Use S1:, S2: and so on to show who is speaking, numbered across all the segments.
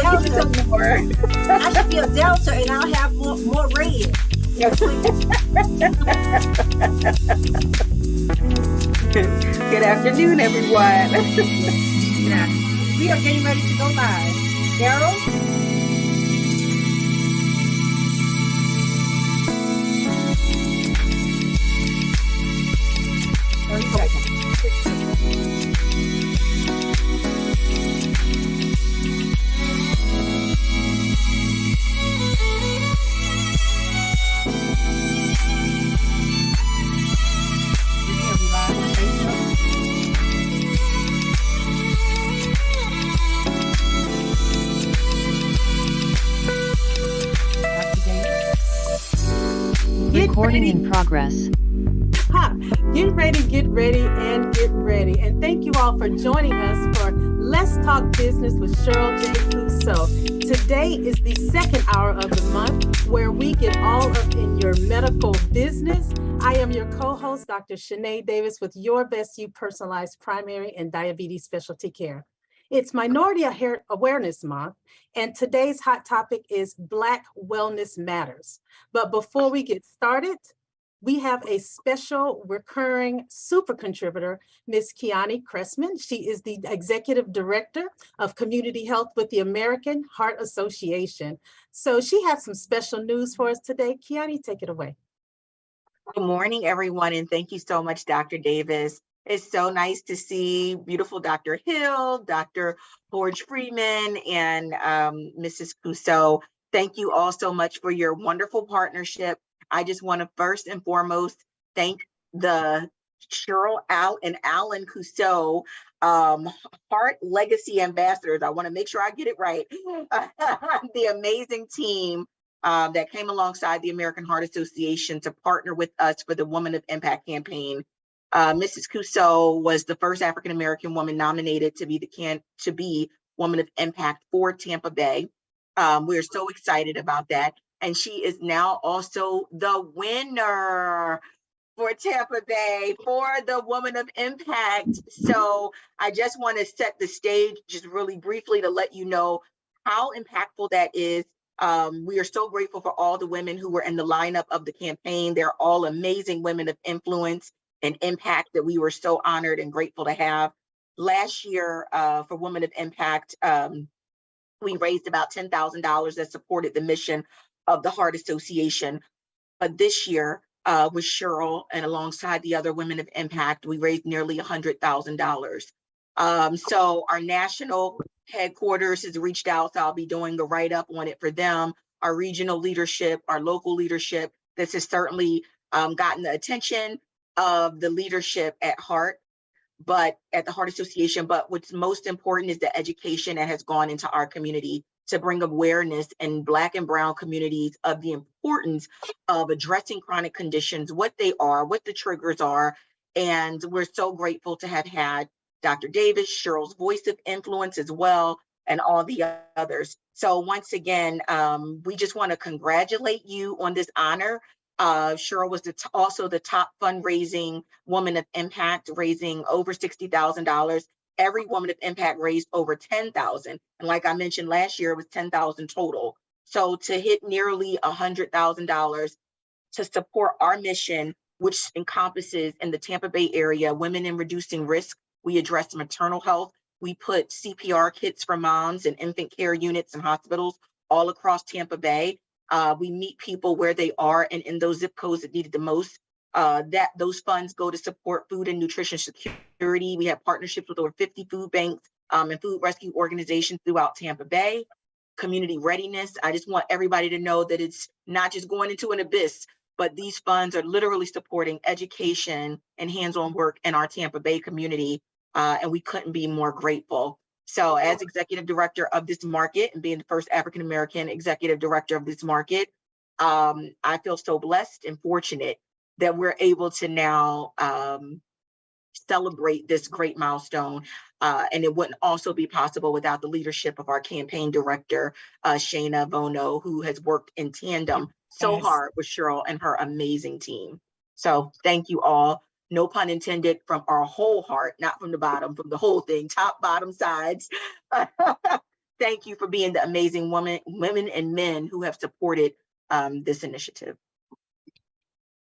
S1: Delta.
S2: More.
S1: I should be a Delta, and I'll have more red.
S2: Good afternoon, everyone.
S1: Yeah. We are getting ready to go live. Daryl?
S3: Recording in progress.
S4: Get ready, and get ready. And thank you all for joining us for Let's Talk Business with Sherryl J. Cusseaux. Today is the second hour of the month where we get all up in your medical business. I am your co-host, Dr. Shanae Davis, with Your Best You Personalized Primary and Diabetes Specialty Care. It's Minority Awareness Month, and today's hot topic is Black Wellness Matters. But before we get started, we have a special recurring super contributor, Ms. Kiani Cressman. She is the Executive Director of Community Health with the American Heart Association. So she has some special news for us today. Kiani, take it away.
S2: Good morning, everyone, and thank you so much, Dr. Davis. It's so nice to see beautiful Dr. Hill, Dr. George Freeman, and Mrs. Cusseaux. Thank you all so much for your wonderful partnership. I just want to first and foremost thank the Sherryl and Alan Cusseaux Heart Legacy Ambassadors. I want to make sure I get it right. The amazing team that came alongside the American Heart Association to partner with us for the Woman of Impact campaign. Mrs. Cusseaux was the first African-American woman nominated to be Woman of Impact for Tampa Bay. We are so excited about that. And she is now also the winner for Tampa Bay for the Woman of Impact. So I just want to set the stage just really briefly to let you know how impactful that is. We are so grateful for all the women who were in the lineup of the campaign. They're all amazing women of influence and impact that we were so honored and grateful to have. Last year for Women of Impact, we raised about $10,000 that supported the mission of the Heart Association. But this year with Sherryl and alongside the other Women of Impact, we raised nearly $100,000. So our national headquarters has reached out, so I'll be doing a write-up on it for them. Our regional leadership, our local leadership, this has certainly gotten the attention of the leadership at Heart, but at the Heart Association. But what's most important is the education that has gone into our community to bring awareness in Black and Brown communities of the importance of addressing chronic conditions, what they are, what the triggers are. And we're so grateful to have had Dr. Davis, Sherryl's voice of influence as well, and all the others. So once again, we just want to congratulate you on this honor. Sherryl was also the top fundraising Woman of Impact, raising over $60,000. Every Woman of Impact raised over $10,000. And like I mentioned last year, it was $10,000 total. So to hit nearly $100,000 to support our mission, which encompasses in the Tampa Bay area, women in reducing risk, we address maternal health. We put CPR kits for moms and infant care units and hospitals all across Tampa Bay. We meet people where they are and in those zip codes that need it the most. Those funds go to support food and nutrition security. We have partnerships with over 50 food banks and food rescue organizations throughout Tampa Bay. Community readiness. I just want everybody to know that it's not just going into an abyss, but these funds are literally supporting education and hands-on work in our Tampa Bay community. And we couldn't be more grateful. So as executive director of this market and being the first African-American executive director of this market, I feel so blessed and fortunate that we're able to now celebrate this great milestone. And it wouldn't also be possible without the leadership of our campaign director, Shayna Bono, who has worked in tandem so hard with Sherryl and her amazing team. So thank you all. No pun intended, from our whole heart, not from the bottom, from the whole thing, top, bottom, sides. thank you for being the amazing women and men who have supported this initiative.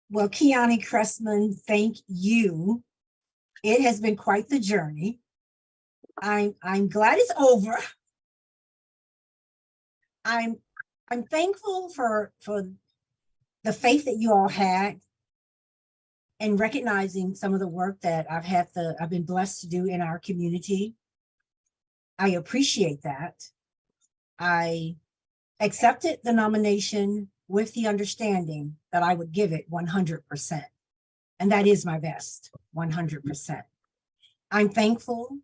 S1: Well, Kiani Cressman, thank you. It has been quite the journey. I'm glad it's over. I'm thankful for the faith that you all had and recognizing some of the work that I've been blessed to do in our community. I appreciate that. I accepted the nomination with the understanding that I would give it 100%. And that is my best, 100%. I'm thankful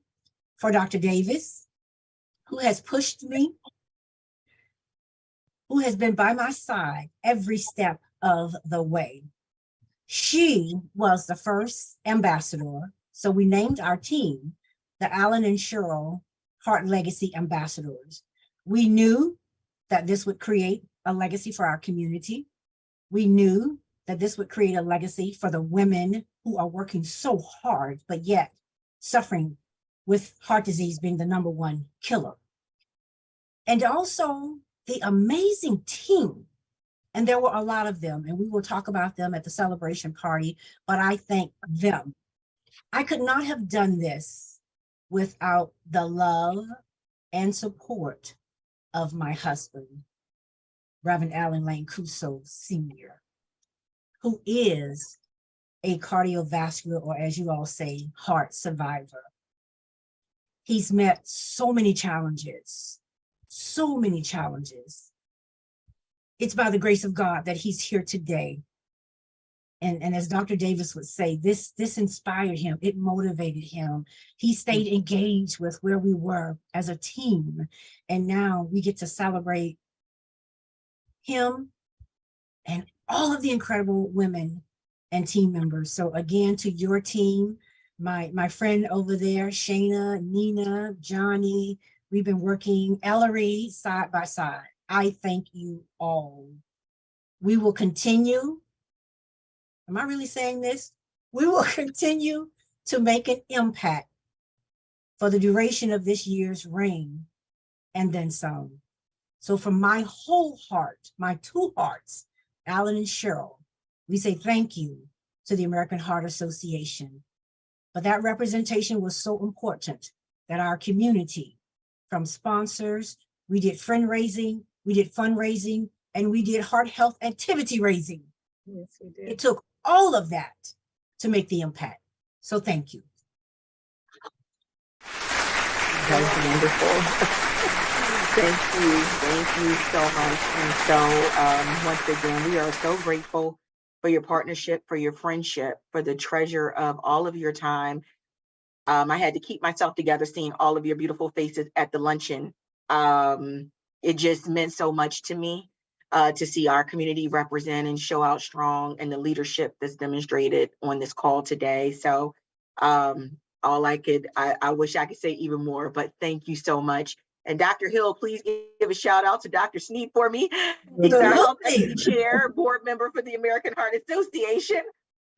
S1: for Dr. Davis, who has pushed me, who has been by my side every step of the way. She was the first ambassador. So we named our team the Alan and Sherryl Heart Legacy Ambassadors. We knew that this would create a legacy for our community. We knew that this would create a legacy for the women who are working so hard, but yet suffering with heart disease being the #1 killer. And also the amazing team. And there were a lot of them, and we will talk about them at the celebration party, but I thank them. I could not have done this without the love and support of my husband, Reverend Alan Lane Cusseaux Sr., who is a cardiovascular, or as you all say, heart survivor. He's met so many challenges, so many challenges. It's by the grace of God that he's here today. And as Dr. Davis would say, this inspired him, it motivated him. He stayed engaged with where we were as a team. And now we get to celebrate him and all of the incredible women and team members. So again, to your team, my friend over there, Shayna, Nina, Johnny, we've been working, Ellery, side by side. I thank you all. We will continue. Am I really saying this? We will continue to make an impact for the duration of this year's reign and then some. So from my whole heart, my two hearts, Alan and Sherryl, we say thank you to the American Heart Association. But that representation was so important that our community, from sponsors, we did fundraising, and we did heart health activity raising.
S4: Yes, we did.
S1: It took all of that to make the impact. So thank you.
S2: That was wonderful. Thank you so much. And so once again, we are so grateful for your partnership, for your friendship, for the treasure of all of your time. I had to keep myself together seeing all of your beautiful faces at the luncheon. It just meant so much to me to see our community represent and show out strong, and the leadership that's demonstrated on this call today. So I wish I could say even more, but thank you so much. And Dr. Hill, please give a shout out to Dr. Sneed for me. He's our health equity chair, board member for the American Heart Association.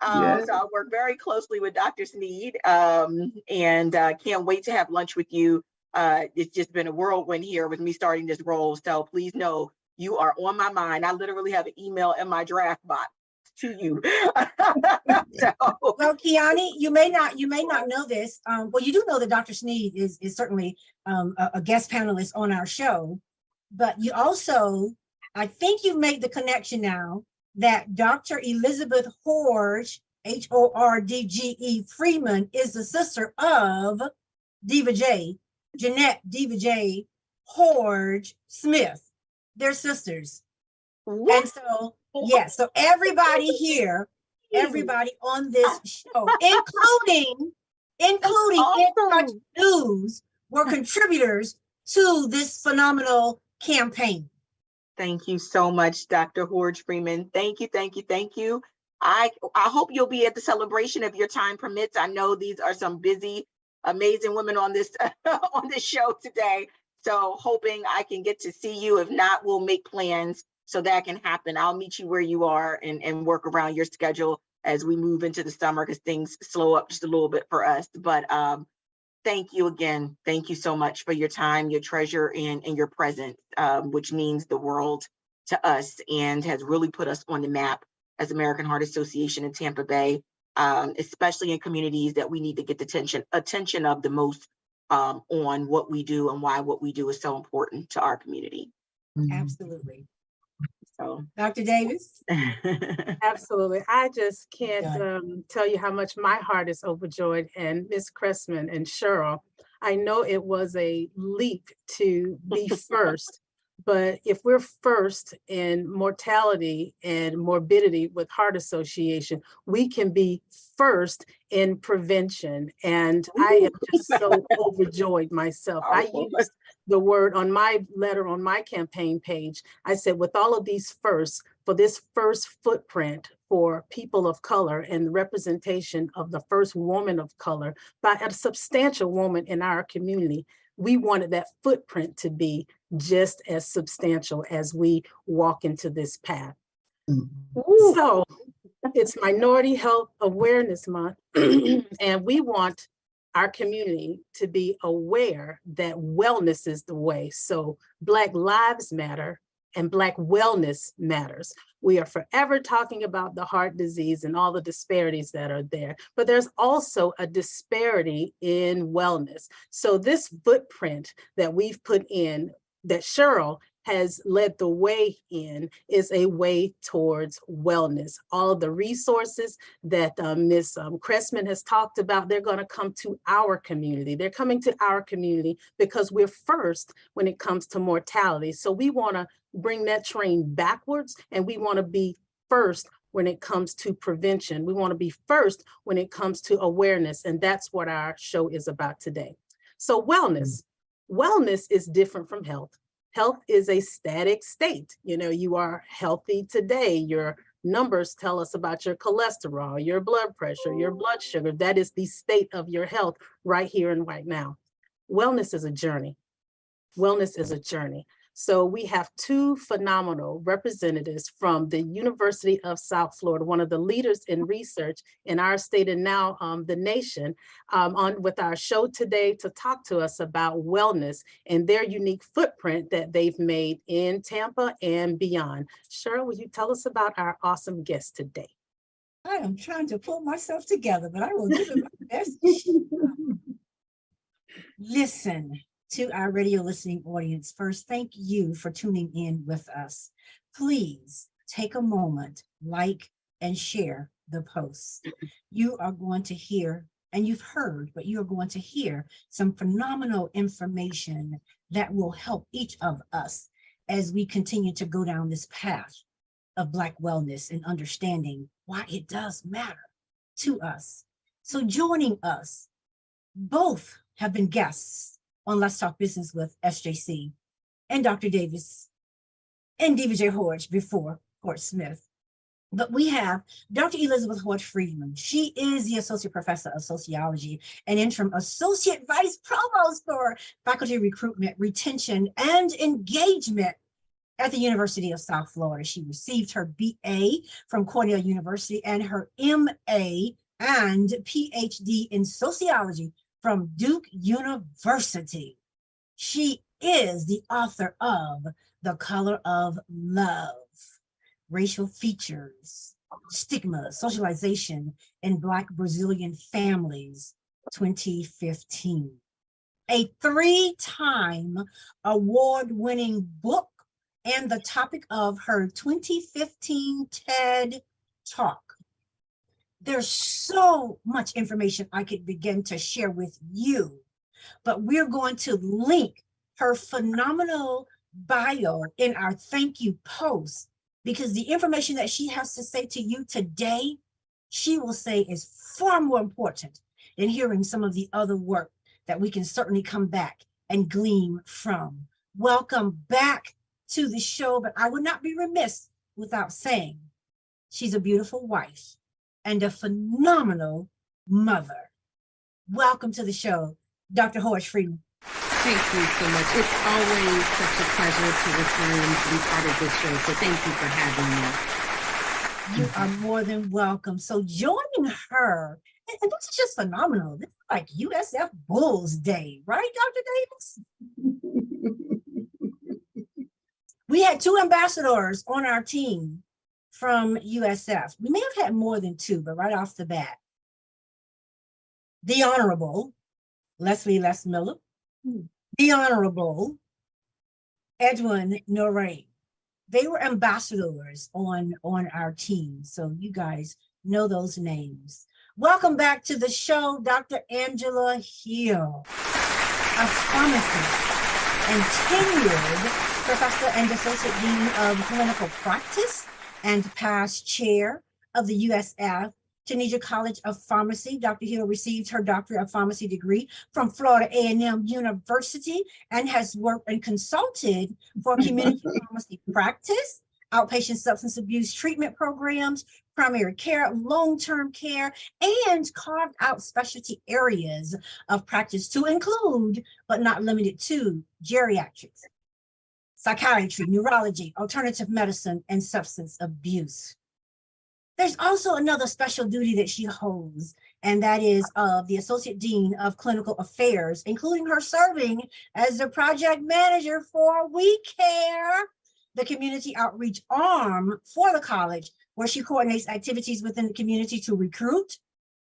S5: Yes.
S2: So I work very closely with Dr. Sneed, and can't wait to have lunch with you. It's just been a whirlwind here with me starting this role. So please know you are on my mind. I literally have an email in my draft box to you. So.
S1: Well, Kiani, you may not know this. Well, you do know that Dr. Sneed is certainly a guest panelist on our show, but you also, I think you've made the connection now that Dr. Elizabeth Horge, Hordge Freeman, is the sister of Jeanette Diva J. Horge Smith. They're sisters. What? And so, yes, so everybody here, everybody on this show, including awesome. In News, were contributors to this phenomenal campaign.
S2: Thank you so much, Dr. Horge Freeman. Thank you. I hope you'll be at the celebration if your time permits. I know these are some busy, amazing women on this on this show today. So hoping I can get to see you. If not, we'll make plans so that can happen. I'll meet you where you are and work around your schedule as we move into the summer, because things slow up just a little bit for us. But Thank you again. Thank you so much for your time, your treasure, and your presence, which means the world to us and has really put us on the map as American Heart Association in Tampa Bay, especially in communities that we need to get the attention of the most, on what we do and why what we do is so important to our community.
S1: Absolutely.
S2: So,
S1: Dr. Davis?
S4: Absolutely. I just can't tell you how much my heart is overjoyed. And Ms. Cressman and Sherryl, I know it was a leap to be first, but if we're first in mortality and morbidity with Heart Association, we can be first in prevention. And I am just so overjoyed myself. I used the word on my letter on my campaign page. I said, with all of these firsts, for this first footprint for people of color and the representation of the first woman of color by a substantial woman in our community, we wanted that footprint to be just as substantial as we walk into this path. So it's Minority Health Awareness Month, and we want our community to be aware that wellness is the way. So Black Lives Matter and Black wellness matters. We are forever talking about the heart disease and all the disparities that are there, but there's also a disparity in wellness. So this footprint that we've put in, that Sherryl has led the way in, is a way towards wellness. All of the resources that Ms. Cressman has talked about, they're going to come to our community. They're coming to our community because we're first when it comes to mortality. So we want to bring that train backwards, and we want to be first when it comes to prevention. We want to be first when it comes to awareness, and that's what our show is about today. So wellness. Wellness is different from health. Health is a static state. You know, you are healthy today. Your numbers tell us about your cholesterol, your blood pressure, your blood sugar. That is the state of your health right here and right now. Wellness is a journey. Wellness is a journey. So we have two phenomenal representatives from the University of South Florida, one of the leaders in research in our state and now the nation, on with our show today to talk to us about wellness and their unique footprint that they've made in Tampa and beyond. Sherryl, will you tell us about our awesome guest today?
S1: I am trying to pull myself together, but I will give it my best. Listen. To our radio listening audience, first, thank you for tuning in with us. Please take a moment, like and share the post. You are going to hear, and you've heard, but you are going to hear some phenomenal information that will help each of us as we continue to go down this path of Black wellness and understanding why it does matter to us. So joining us, both have been guests on Let's Talk Business with SJC and Dr. Davis and DJ Hodge before Hodge Smith. But we have Dr. Elizabeth Hodge Friedman. She is the Associate Professor of Sociology and Interim Associate Vice Provost for Faculty Recruitment, Retention, and Engagement at the University of South Florida. She received her BA from Cornell University and her MA and PhD in Sociology from Duke University. She is the author of The Color of Love, Racial Features, Stigma, Socialization in Black Brazilian Families, 2015. A 3-time award-winning book and the topic of her 2015 TED Talk. There's so much information I could begin to share with you, but we're going to link her phenomenal bio in our thank you post, because the information that she has to say to you today, she will say is far more important than hearing some of the other work that we can certainly come back and glean from. Welcome back to the show, but I would not be remiss without saying she's a beautiful wife and a phenomenal mother. Welcome to the show, Dr. Hodge Friedman.
S5: Thank you so much. It's always such a pleasure to listen and be part of this show. So thank you for having me.
S1: You are more than welcome. So joining her And this is just phenomenal. This is like USF Bulls Day, right, Dr. Davis? We had 2 ambassadors on our team from USF. We may have had more than 2, but right off the bat, the Honorable Leslie Les Miller, the Honorable Edwin Noreen. They were ambassadors on our team. So you guys know those names. Welcome back to the show, Dr. Angela Hill, a pharmacist and tenured professor and associate dean of clinical practice and past chair of the USF Tunisia College of Pharmacy. Dr. Hill received her doctorate of pharmacy degree from Florida A&M University and has worked and consulted for community pharmacy practice, outpatient substance abuse treatment programs, primary care, long-term care, and carved out specialty areas of practice to include, but not limited to, geriatrics, psychiatry, neurology, alternative medicine, and substance abuse. There's also another special duty that she holds, and that is of the Associate Dean of Clinical Affairs, including her serving as the project manager for We Care, the community outreach arm for the college, where she coordinates activities within the community to recruit,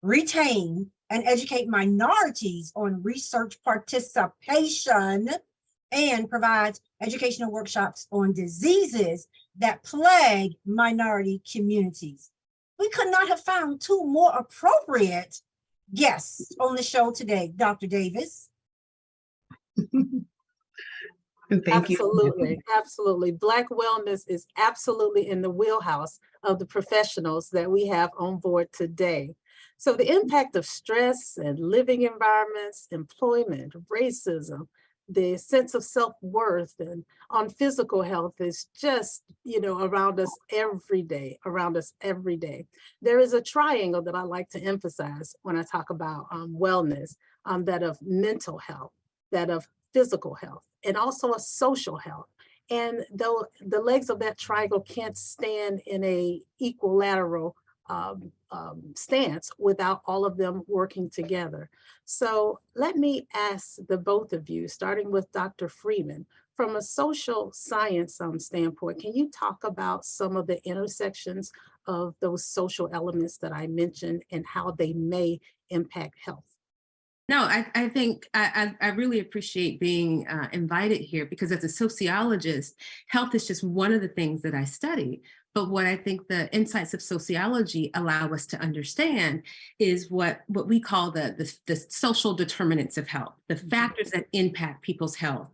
S1: retain, and educate minorities on research participation, and provides educational workshops on diseases that plague minority communities. We could not have found 2 more appropriate guests on the show today, Dr. Davis.
S6: Thank you.
S4: Absolutely, absolutely. Black wellness is absolutely in the wheelhouse of the professionals that we have on board today. So the impact of stress and living environments, employment, racism, the sense of self-worth and on physical health is just, around us every day, There is a triangle that I like to emphasize when I talk about wellness, that of mental health, that of physical health, and also a social health. And though the legs of that triangle can't stand in a equilateral stance without all of them working together. So let me ask the both of you, starting with Dr. Freeman, from a social science standpoint, can you talk about some of the intersections of those social elements that I mentioned and how they may impact health?
S5: No, I think I really appreciate being invited here, because as a sociologist, health is just one of the things that I study. But what I think the insights of sociology allow us to understand is what we call the social determinants of health, the factors that impact people's health.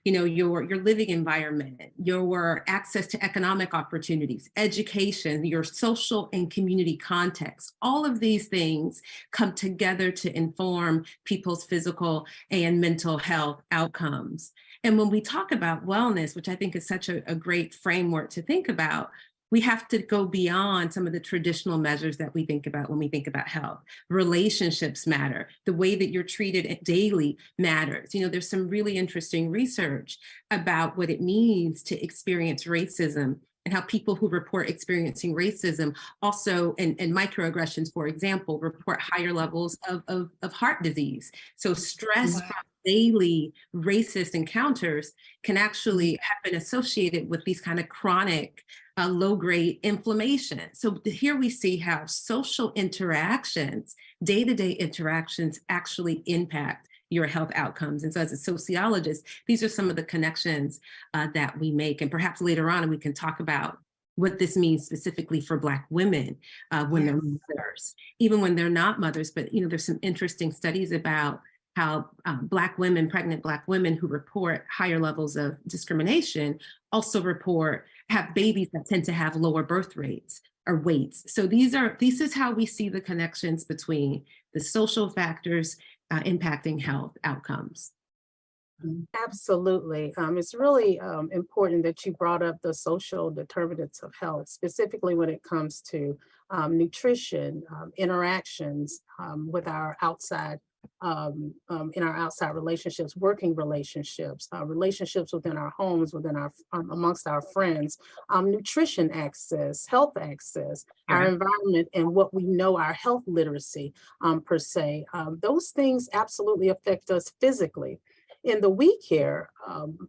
S5: Your living environment, your access to economic opportunities, education, your social and community context. All of these things come together to inform people's physical and mental health outcomes. And when we talk about wellness, which I think is such a great framework to think about, we have to go beyond some of the traditional measures that we think about when we think about health. Relationships matter. The way that you're treated daily matters. There's some really interesting research about what it means to experience racism and how people who report experiencing racism also, and microaggressions, for example, report higher levels of heart disease. So stress from daily racist encounters can actually have been associated with these kind of chronic low-grade inflammation. So here we see how social interactions, day-to-day interactions, actually impact your health outcomes. And so as a sociologist, these are some of the connections that we make. And perhaps later on, we can talk about what this means specifically for Black women when they're mothers, even when they're not mothers. But there's some interesting studies about how pregnant Black women who report higher levels of discrimination also have babies that tend to have lower birth rates or weights. So this is how we see the connections between the social factors impacting health outcomes.
S4: Absolutely. It's really important that you brought up the social determinants of health, specifically when it comes to nutrition, interactions with our outside in our outside relationships, working relationships, relationships within our homes, within our amongst our friends, nutrition access, health access, our environment, and what we know, our health literacy per se. Those things absolutely affect us physically. In the We Care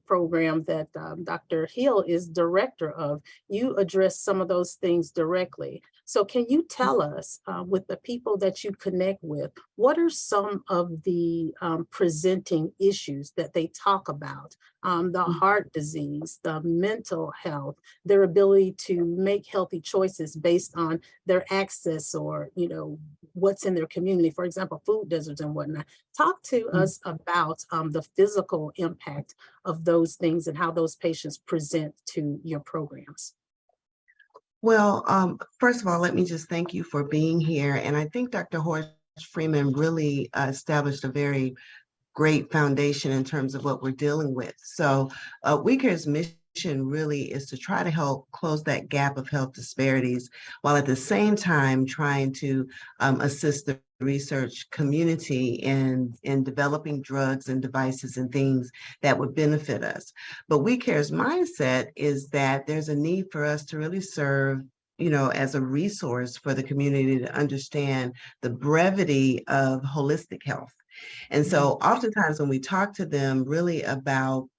S4: program that Dr. Hill is director of, you address some of those things directly. So can you tell us, with the people that you connect with, what are some of the presenting issues that they talk about? The heart disease, the mental health, their ability to make healthy choices based on their access or, you know, what's in their community, for example, food deserts and whatnot. Talk to us about the physical impact of those things and how those patients present to your programs.
S6: Well, first of all, let me just thank you for being here. And I think Dr. Horst Freeman really established a very great foundation in terms of what we're dealing with. So We Care's mission really is to try to help close that gap of health disparities, while at the same time trying to assist the research community in developing drugs and devices and things that would benefit us. But We Care's mindset is that there's a need for us to really serve, you know, as a resource for the community to understand the brevity of holistic health. And so oftentimes when we talk to them really about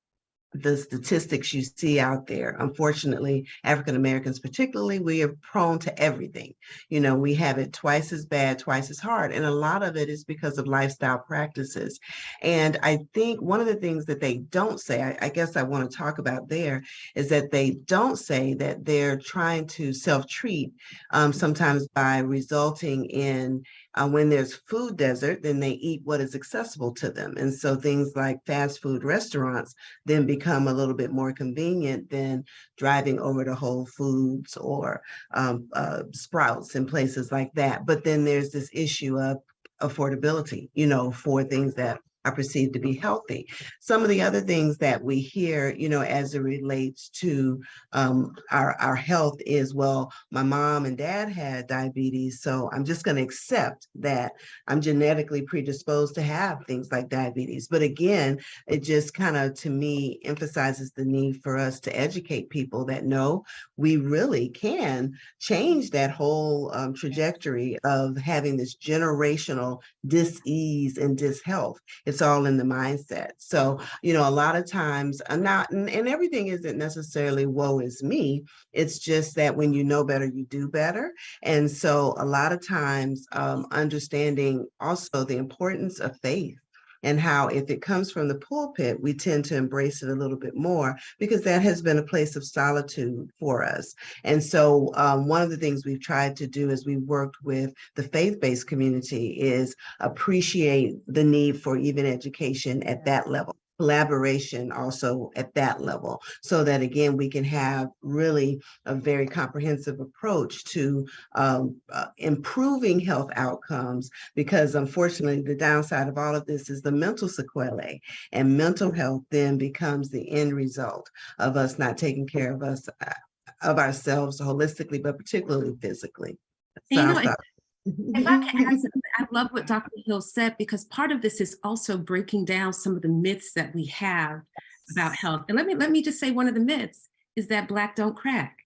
S6: the statistics you see out there, unfortunately, African Americans particularly, we are prone to everything. You know, we have it twice as bad, twice as hard. And a lot of it is because of lifestyle practices. And I think one of the things that they don't say, I guess I want to talk about there, is that they don't say that they're trying to self-treat sometimes by resulting in when there's food desert, then they eat what is accessible to them. And so things like fast food restaurants then become a little bit more convenient than driving over to Whole Foods or Sprouts and places like that. But then there's this issue of affordability, you know, for things that are perceived to be healthy. Some of the other things that we hear, you know, as it relates to our health is, well, my mom and dad had diabetes, so I'm just going to accept that I'm genetically predisposed to have things like diabetes. But again, it just kind of, to me, emphasizes the need for us to educate people that no, we really can change that whole trajectory of having this generational dis-ease and dis-health. It's all in the mindset. So, you know, a lot of times and everything isn't necessarily woe is me. It's just that when you know better, you do better. And so a lot of times understanding also the importance of faith, and how if it comes from the pulpit, we tend to embrace it a little bit more because that has been a place of solitude for us. And so one of the things we've tried to do as we worked with the faith-based community is appreciate the need for even education at that level. Collaboration also at that level, so that again, we can have really a very comprehensive approach to improving health outcomes, because unfortunately the downside of all of this is the mental sequelae, and mental health then becomes the end result of us not taking care of ourselves holistically, but particularly physically. So
S5: you know, if I can add something, I love what Dr. Hill said, because part of this is also breaking down some of the myths that we have about health. And let me just say, one of the myths is that Black don't crack.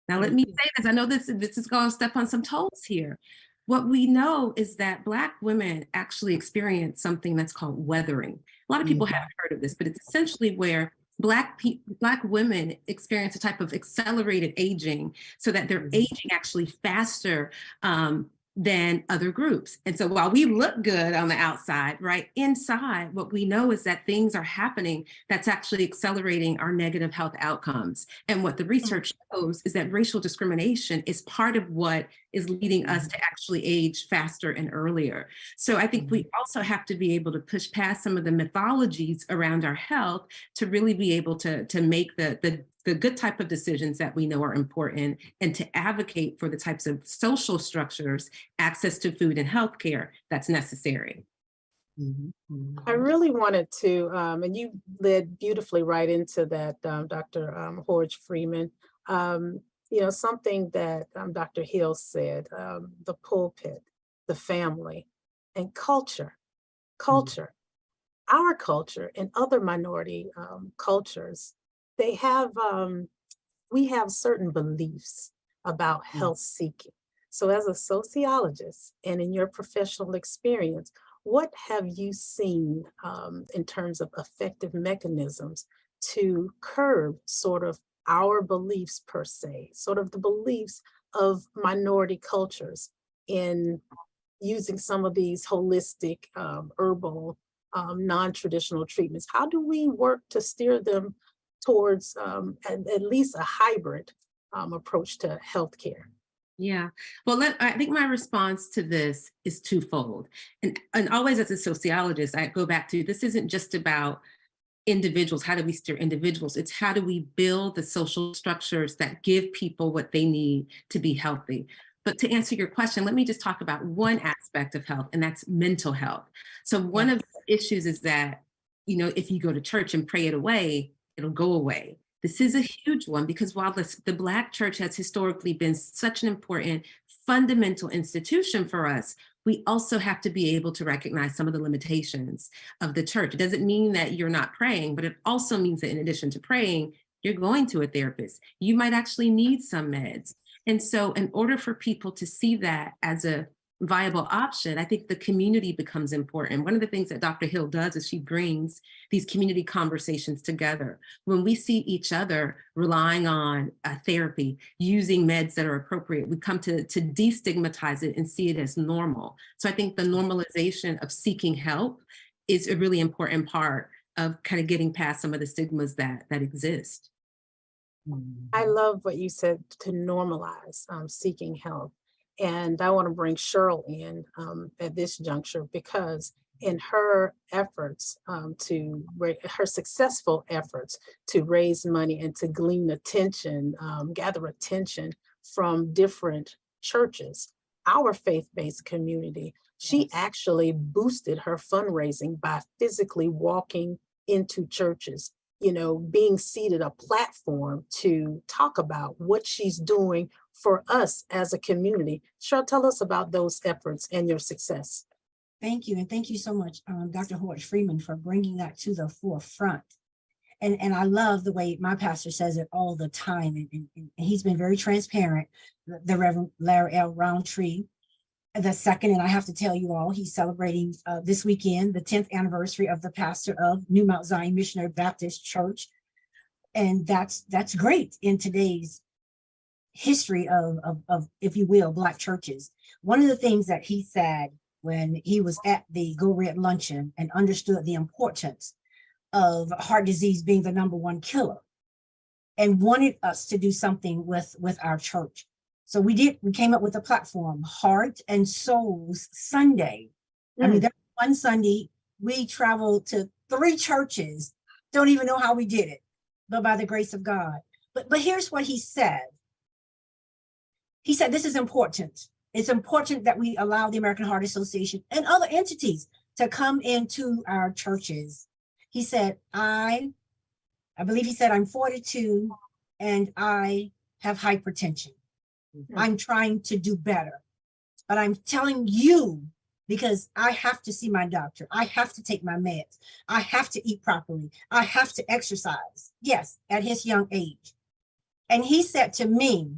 S5: Now, let me say this. I know this is going to step on some toes here. What we know is that Black women actually experience something that's called weathering. A lot of people haven't heard of this, but it's essentially where Black women experience a type of accelerated aging, so that they're aging actually faster than other groups. And so while we look good on the outside, right, inside, what we know is that things are happening that's actually accelerating our negative health outcomes. And what the research shows is that racial discrimination is part of what is leading us to actually age faster and earlier. So I think we also have to be able to push past some of the mythologies around our health to really be able to make the good type of decisions that we know are important, and to advocate for the types of social structures, access to food and healthcare that's necessary.
S4: I really wanted to, and you led beautifully right into that, Dr. Horst Freeman, you know, something that Dr. Hill said, the pulpit, the family, and culture. culture. Our culture and other minority cultures, they have, we have certain beliefs about health seeking. So as a sociologist and in your professional experience, what have you seen in terms of effective mechanisms to curb sort of our beliefs per se, sort of the beliefs of minority cultures in using some of these holistic, herbal, non-traditional treatments? How do we work to steer them towards at least a hybrid approach to healthcare?
S5: Yeah, well, I think my response to this is twofold. And always as a sociologist, I go back to this isn't just about individuals, how do we steer individuals? It's how do we build the social structures that give people what they need to be healthy. But to answer your question, let me just talk about one aspect of health, and that's mental health. So one of the issues is that, you know, if you go to church and pray it away, it'll go away. This is a huge one because while the Black church has historically been such an important fundamental institution for us, we also have to be able to recognize some of the limitations of the church. It doesn't mean that you're not praying, but it also means that in addition to praying, you're going to a therapist. You might actually need some meds. And so in order for people to see that as a viable option, I think the community becomes important. One of the things that Dr. Hill does is she brings these community conversations together. When we see each other relying on therapy, using meds that are appropriate, we come to destigmatize it and see it as normal. So I think the normalization of seeking help is a really important part of kind of getting past some of the stigmas that exist.
S4: I love what you said, to normalize seeking help. And I want to bring Sherryl in at this juncture, because in her efforts her successful efforts to raise money and to glean attention, gather attention from different churches, our faith-based community, she actually boosted her fundraising by physically walking into churches, you know, being seated a platform to talk about what she's doing for us as a community. Sherryl, tell us about those efforts and your success.
S1: Thank you. And thank you so much, Dr. Horace Freeman, for bringing that to the forefront. And I love the way my pastor says it all the time. And he's been very transparent, the Reverend Larry L. Roundtree the second, and I have to tell you all, he's celebrating this weekend, the 10th anniversary of the pastor of New Mount Zion Missionary Baptist Church. And that's great in today's history of, if you will, Black churches. One of the things that he said when he was at the Go Red Luncheon and understood the importance of heart disease being the #1 killer and wanted us to do something with our church. So we came up with a platform, Heart and Souls Sunday. I mean, that one Sunday, we traveled to 3 churches. Don't even know how we did it, but by the grace of God. But here's what he said. He said, this is important. It's important that we allow the American Heart Association and other entities to come into our churches. He said, I believe he said, I'm 42 and I have hypertension. I'm trying to do better, but I'm telling you, because I have to see my doctor. I have to take my meds. I have to eat properly. I have to exercise. Yes, at his young age. And he said to me,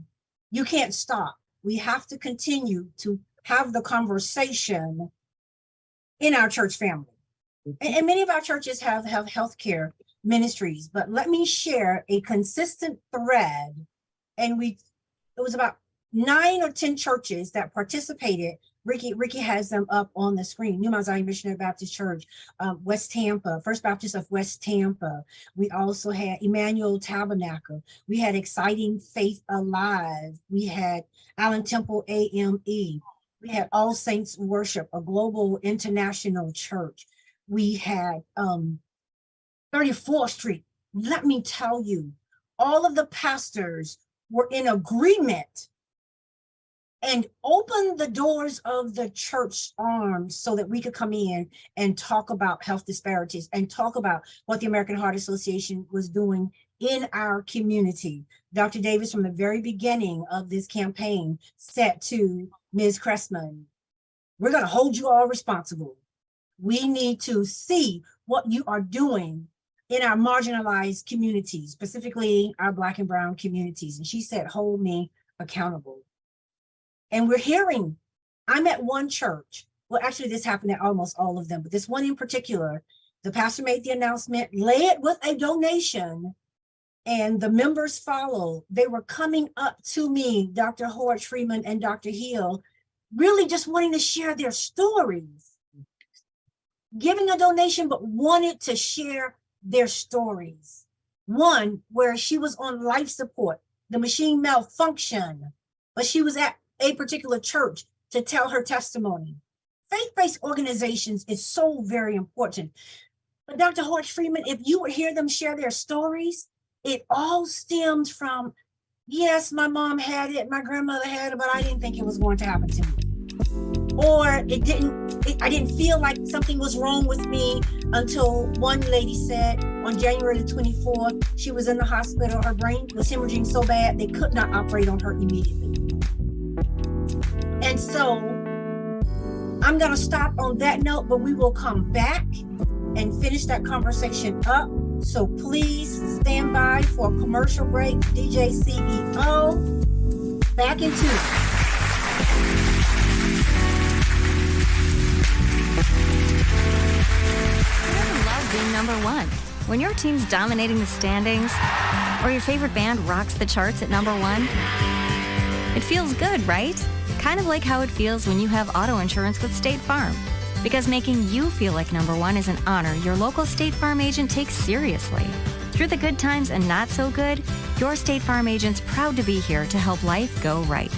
S1: you can't stop. We have to continue to have the conversation in our church family. And many of our churches have healthcare ministries, but let me share a consistent thread. And it was about 9 or 10 churches that participated. Ricky has them up on the screen. New Mount Zion Missionary Baptist Church, West Tampa, First Baptist of West Tampa. We also had Emmanuel Tabernacle. We had Exciting Faith Alive. We had Allen Temple AME. We had All Saints Worship, a global international church. We had 34th Street. Let me tell you, all of the pastors were in agreement and opened the doors of the church arms so that we could come in and talk about health disparities and talk about what the American Heart Association was doing in our community. Dr. Davis, from the very beginning of this campaign, said to Ms. Cressman, we're going to hold you all responsible. We need to see what you are doing in our marginalized communities, specifically our Black and brown communities. And she said, hold me accountable. And we're hearing, I'm at one church. Well, actually, this happened at almost all of them, but this one in particular, the pastor made the announcement, led with a donation, and the members followed. They were coming up to me, Dr. Howard Freeman and Dr. Hill, really just wanting to share their stories, giving a donation, but wanted to share their stories. One where she was on life support, the machine malfunctioned, but she was at a particular church to tell her testimony. Faith-based organizations is so very important. But Dr. Howard Freeman, if you would hear them share their stories, it all stemmed from, yes, my mom had it, my grandmother had it, but I didn't think it was going to happen to me. Or I didn't feel like something was wrong with me until one lady said on January the 24th, she was in the hospital, her brain was hemorrhaging so bad, they could not operate on her immediately. And so I'm gonna stop on that note, but we will come back and finish that conversation up. So please stand by for a commercial break. DJ CEO, back in 2.
S7: Who doesn't love being number one? When your team's dominating the standings, or your favorite band rocks the charts at number 1, it feels good, right? Kind of like how it feels when you have auto insurance with State Farm. Because making you feel like number 1 is an honor your local State Farm agent takes seriously. Through the good times and not so good, your State Farm agent's proud to be here to help life go right.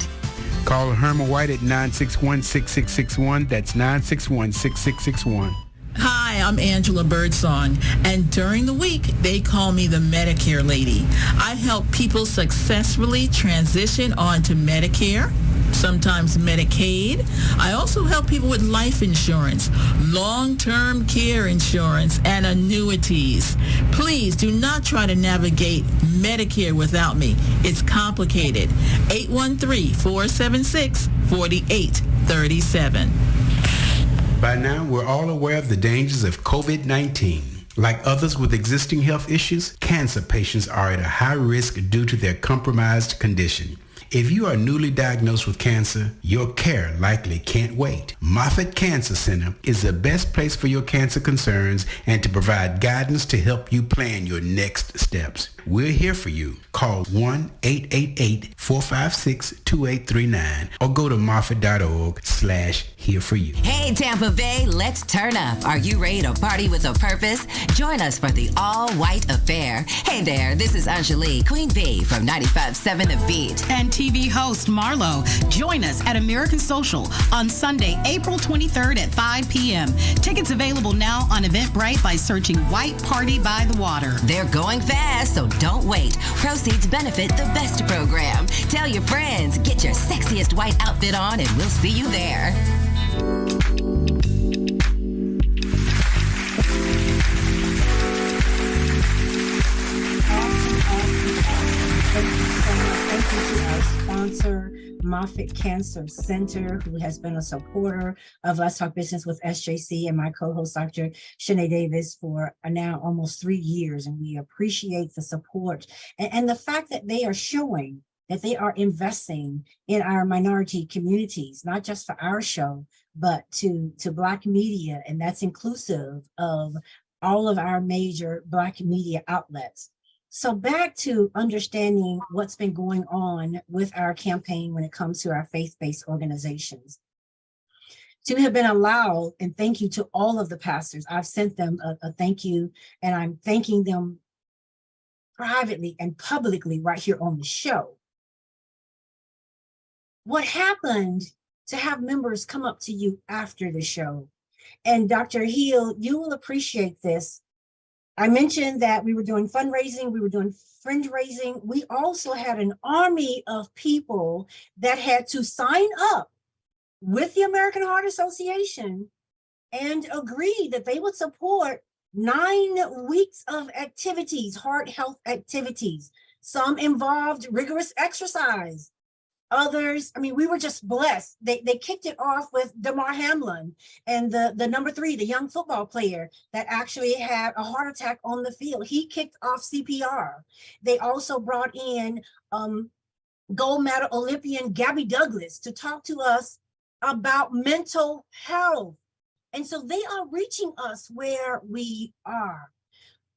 S8: Call Herman White at 961-6661. That's 961-6661.
S9: Hi, I'm Angela Birdsong, and during the week, they call me the Medicare lady. I help people successfully transition onto Medicare, sometimes Medicaid. I also help people with life insurance, long-term care insurance, and annuities. Please do not try to navigate Medicare without me. It's complicated. 813-476-4837.
S8: By now, we're all aware of the dangers of COVID-19. Like others with existing health issues, cancer patients are at a high risk due to their compromised condition. If you are newly diagnosed with cancer, your care likely can't wait. Moffitt Cancer Center is the best place for your cancer concerns and to provide guidance to help you plan your next steps. We're here for you. Call 1-888-456-2839 or go to moffitt.org/here-for-you.
S10: Hey, Tampa Bay, let's turn up. Are you ready to party with a purpose? Join us for the all-white affair. Hey there, this is Anjali, Queen Bee from 95.7 The Beat.
S11: And TV host Marlo. Join us at American Social on Sunday, April 23rd at 5 p.m. Tickets available now on Eventbrite by searching White Party by the Water.
S10: They're going fast, so don't wait. Proceeds benefit the best program. Tell your friends, get your sexiest white outfit on, and we'll see you there.
S1: Thank you to our sponsor, Moffitt Cancer Center, who has been a supporter of Let's Talk Business with SJC, and my co-host, Dr. Shanae Davis, for now almost 3 years. And we appreciate the support and the fact that they are showing that they are investing in our minority communities, not just for our show, but to Black media. And that's inclusive of all of our major Black media outlets. So back to understanding what's been going on with our campaign when it comes to our faith-based organizations. To have been allowed, and thank you to all of the pastors. I've sent them a thank you, and I'm thanking them privately and publicly right here on the show. What happened to have members come up to you after the show? And Dr. Hill, you will appreciate this. I mentioned that we were doing fundraising, we were doing fringe raising. We also had an army of people that had to sign up with the American Heart Association and agree that they would support 9 weeks of activities, heart health activities. Some involved rigorous exercise. others. I mean, we were just blessed. They kicked it off with DeMar Hamlin and the number 3, the young football player that actually had a heart attack on the field. He kicked off CPR. They also brought in gold medal Olympian Gabby Douglas to talk to us about mental health. And so they are reaching us where we are.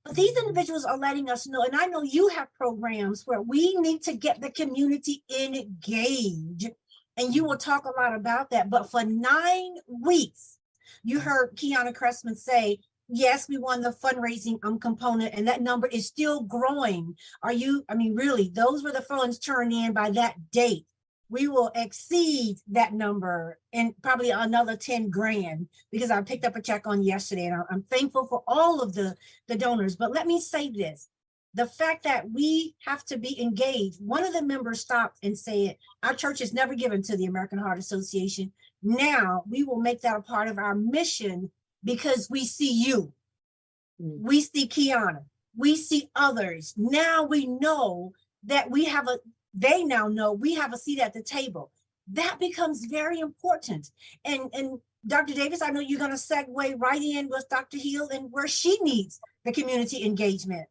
S1: But these individuals are letting us know, and I know you have programs where we need to get the community engaged, and you will talk a lot about that. But for 9 weeks, you heard Kiana Cressman say, yes, we won the fundraising component, and that number is still growing. I mean, really, those were the funds turned in by that date. We will exceed that number and probably another 10 grand, because I picked up a check on yesterday, and I'm thankful for all of the donors. But let me say this, the fact that we have to be engaged. One of the members stopped and said, our church is never given to the American Heart Association. Now we will make that a part of our mission, because we see you, we see Kiana, we see others. Now we know that they now know we have a seat at the table. That becomes very important. And Dr. Davis, I know you're going to segue right in with Dr. Hill and where she needs the community engagement.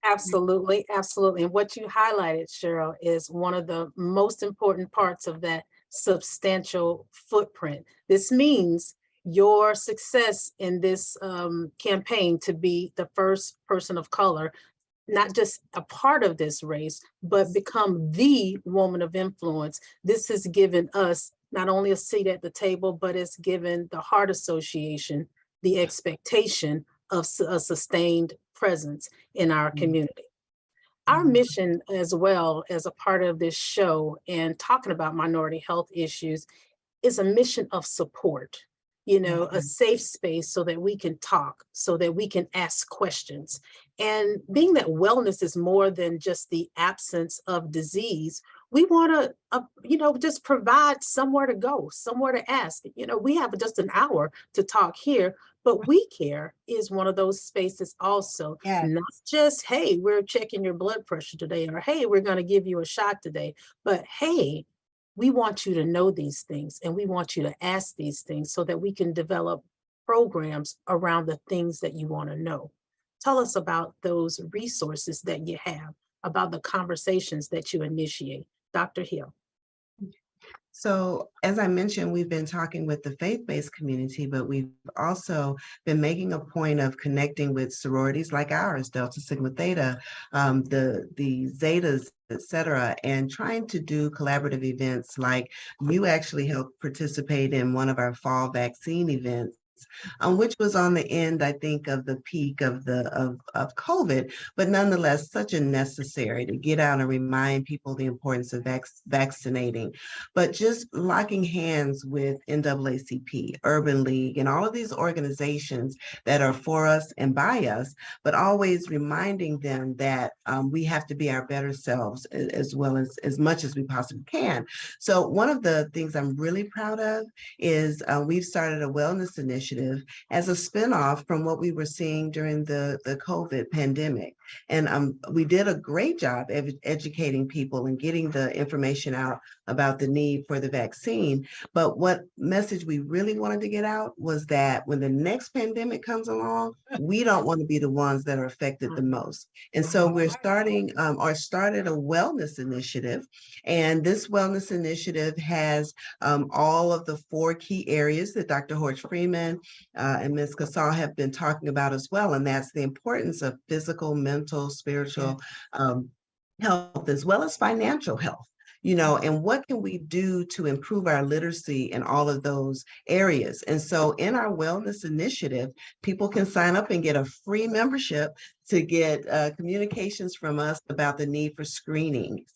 S4: Absolutely, absolutely. And what you highlighted, Cheryl, is one of the most important parts of that substantial footprint. This means your success in this campaign to be the first person of color, not just a part of this race, but become the woman of influence. This has given us not only a seat at the table, but it's given the Heart Association the expectation of a sustained presence in our community. Our mission, as well as a part of this show and talking about minority health issues, is a mission of support. A safe space so that we can talk, so that we can ask questions. And being that wellness is more than just the absence of disease, we want to, just provide somewhere to go, somewhere to ask. We have just an hour to talk here, but We Care is one of those spaces also.
S1: Yes.
S4: Not just, hey, we're checking your blood pressure today, or hey, we're going to give you a shot today, but hey, we want you to know these things, and we want you to ask these things so that we can develop programs around the things that you want to know. Tell us about those resources that you have, about the conversations that you initiate. Dr. Hill.
S6: So as I mentioned, we've been talking with the faith-based community, but we've also been making a point of connecting with sororities like ours, Delta Sigma Theta, the Zetas, et cetera, and trying to do collaborative events. Like you actually helped participate in one of our fall vaccine events, which was on the end, I think, of the peak of COVID, but nonetheless, such a necessary to get out and remind people the importance of vaccinating. But just locking hands with NAACP, Urban League, and all of these organizations that are for us and by us, but always reminding them that we have to be our better selves as well as much as we possibly can. So one of the things I'm really proud of is we've started a wellness initiative as a spinoff from what we were seeing during the COVID pandemic. And we did a great job educating people and getting the information out about the need for the vaccine. But what message we really wanted to get out was that when the next pandemic comes along, we don't want to be the ones that are affected the most. And so we're started a wellness initiative. And this wellness initiative has all of the 4 key areas that Dr. Horch Freeman and Ms. Cusseaux have been talking about as well. And that's the importance of physical, mental, spiritual health, as well as financial health. And what can we do to improve our literacy in all of those areas? And so in our wellness initiative, people can sign up and get a free membership to get communications from us about the need for screenings,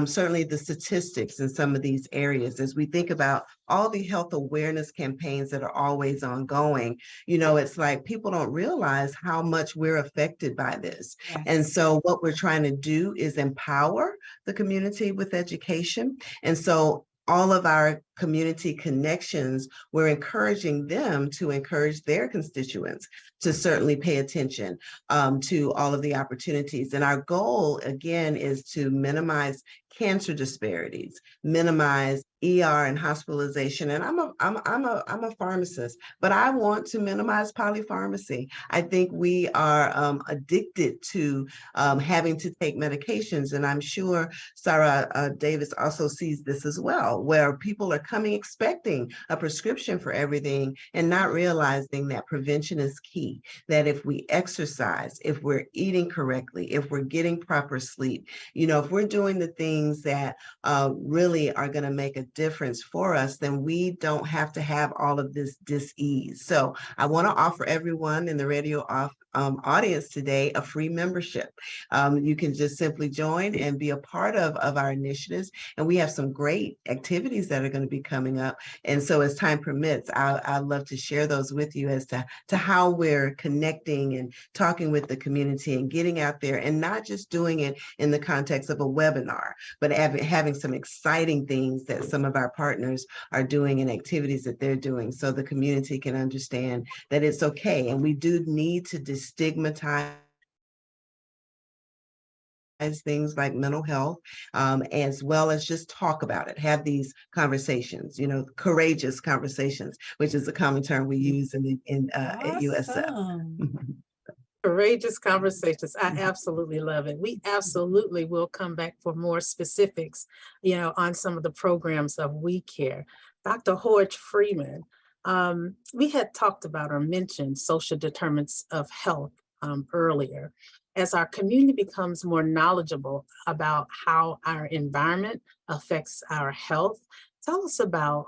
S6: certainly the statistics in some of these areas. As we think about all the health awareness campaigns that are always ongoing, it's like people don't realize how much we're affected by this. Yes. And so what we're trying to do is empower the community with education. And so all of our community connections, we're encouraging them to encourage their constituents to certainly pay attention to all of the opportunities. And our goal, again, is to minimize cancer disparities, minimize ER and hospitalization. And I'm a pharmacist, but I want to minimize polypharmacy. I think we are addicted to having to take medications. And I'm sure Sarah Davis also sees this as well, where people are coming expecting a prescription for everything and not realizing that prevention is key, that if we exercise, if we're eating correctly, if we're getting proper sleep, if we're doing the things that really are going to make a difference for us, then we don't have to have all of this dis-ease. So I want to offer everyone in the radio audience today a free membership. You can just simply join and be a part of our initiatives. And we have some great activities that are going to be coming up. And so as time permits, I'd love to share those with you as to how we're connecting and talking with the community and getting out there and not just doing it in the context of a webinar, but having some exciting things that some of our partners are doing and activities that they're doing so the community can understand that it's okay. And we do need to destigmatize things like mental health, as well as just talk about it, have these conversations, courageous conversations, which is a common term we use at USF.
S1: Awesome.
S4: Courageous conversations. I absolutely love it. We absolutely will come back for more specifics, on some of the programs of We Care. Dr. Horge Freeman, we had talked about or mentioned social determinants of health earlier. As our community becomes more knowledgeable about how our environment affects our health, tell us about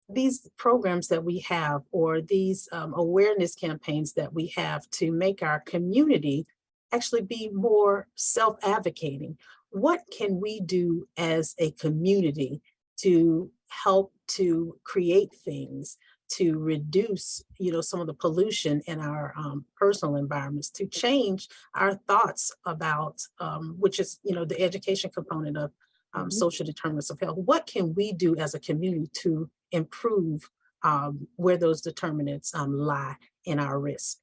S4: these programs that we have, or these awareness campaigns that we have to make our community actually be more self-advocating. What can we do as a community to help to create things to reduce, some of the pollution in our personal environments, to change our thoughts about, which is, the education component of social determinants of health? What can we do as a community to improve where those determinants lie in our risk?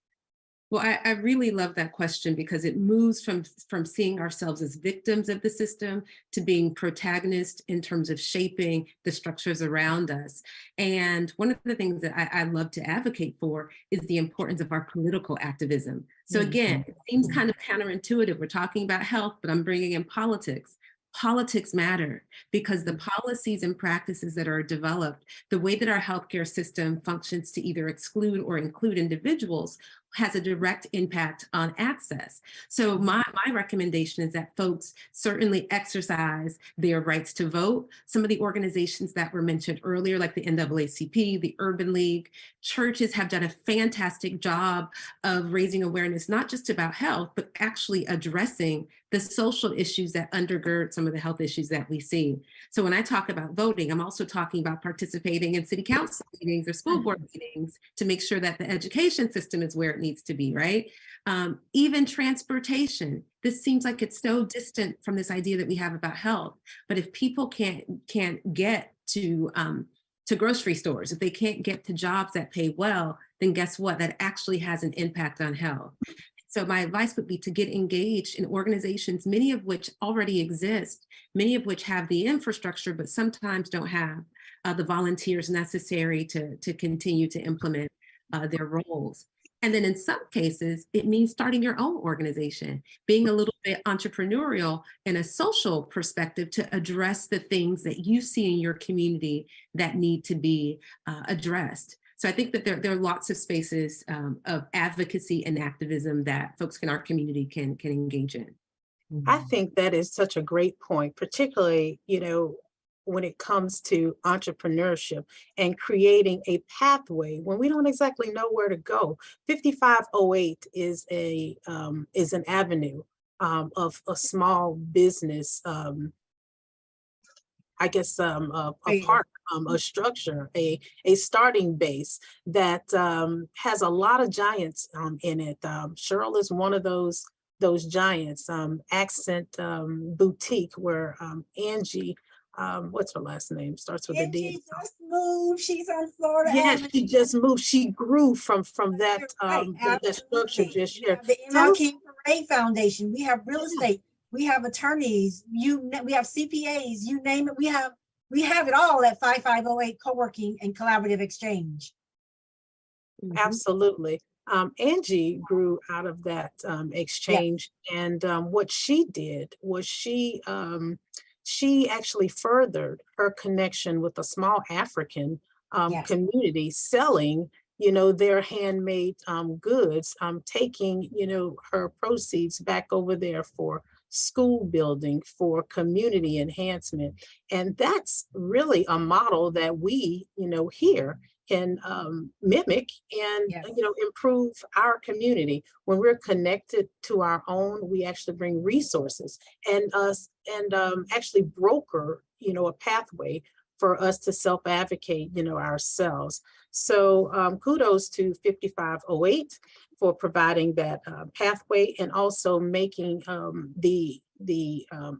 S5: Well, I really love that question because it moves from seeing ourselves as victims of the system to being protagonists in terms of shaping the structures around us. And one of the things that I love to advocate for is the importance of our political activism. So again, it seems kind of counterintuitive. We're talking about health, but I'm bringing in politics. Politics matter because the policies and practices that are developed, the way that our healthcare system functions to either exclude or include individuals, has a direct impact on access. So my recommendation is that folks certainly exercise their rights to vote. Some of the organizations that were mentioned earlier, like the NAACP, the Urban League, churches have done a fantastic job of raising awareness, not just about health, but actually addressing the social issues that undergird some of the health issues that we see. So when I talk about voting, I'm also talking about participating in city council meetings or school board meetings to make sure that the education system is where it needs to be, right? Even transportation. This seems like it's so distant from this idea that we have about health. But if people can't get to grocery stores, if they can't get to jobs that pay well, then guess what? That actually has an impact on health. So my advice would be to get engaged in organizations, many of which already exist, many of which have the infrastructure, but sometimes don't have the volunteers necessary to continue to implement their roles. And then in some cases, it means starting your own organization, being a little bit entrepreneurial in a social perspective to address the things that you see in your community that need to be addressed. So I think that there are lots of spaces of advocacy and activism that folks in our community can engage in.
S4: I think that is such a great point, particularly, when it comes to entrepreneurship and creating a pathway when we don't exactly know where to go. 5508 is an avenue of a small business, a park, a structure, a starting base that has a lot of giants in it. Sherryl is one of those giants. Accent Boutique, where Angie what's her last name? Starts with a
S1: And
S4: D.
S1: she just moved. She's on Florida
S4: Yes,
S1: Avenue.
S4: she just moved. She grew from that
S1: Right,
S4: that structure
S1: absolutely.
S4: just
S1: We
S4: here.
S1: have the
S4: Tell us-
S1: MLK Parade Foundation. We have real estate. We have attorneys. We have CPAs. You name it. We have it all at 5508 Co-working and Collaborative Exchange.
S4: Absolutely. Angie grew out of that exchange, and what she did was she actually furthered her connection with a small African
S1: Yes.
S4: community selling, their handmade goods, taking, her proceeds back over there for school building, for community enhancement. And that's really a model that we, here can mimic and
S1: Yes.
S4: improve our community. When we're connected to our own, we actually bring resources and actually broker a pathway for us to self-advocate ourselves. So kudos to 5508 for providing that pathway, and also making the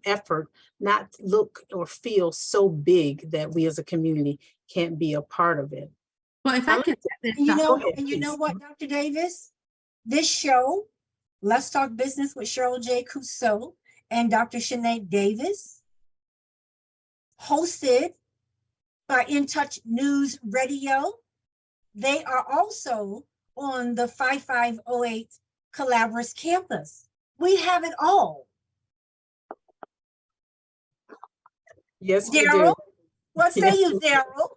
S4: effort not look or feel so big that we as a community can't be a part of it.
S5: Well, if I could,
S1: You
S4: Go
S1: know,
S4: ahead,
S1: and you know
S4: please.
S1: what, Dr. Davis? This show, Let's Talk Business with Sherryl Cusseaux and Dr. Sinead Davis, hosted by In Touch News Radio. They are also on the 5508 Calaveras campus. We have it all.
S4: Yes, we do.
S1: Daryl, what say
S4: Yes,
S1: you,
S4: we do.
S1: Daryl?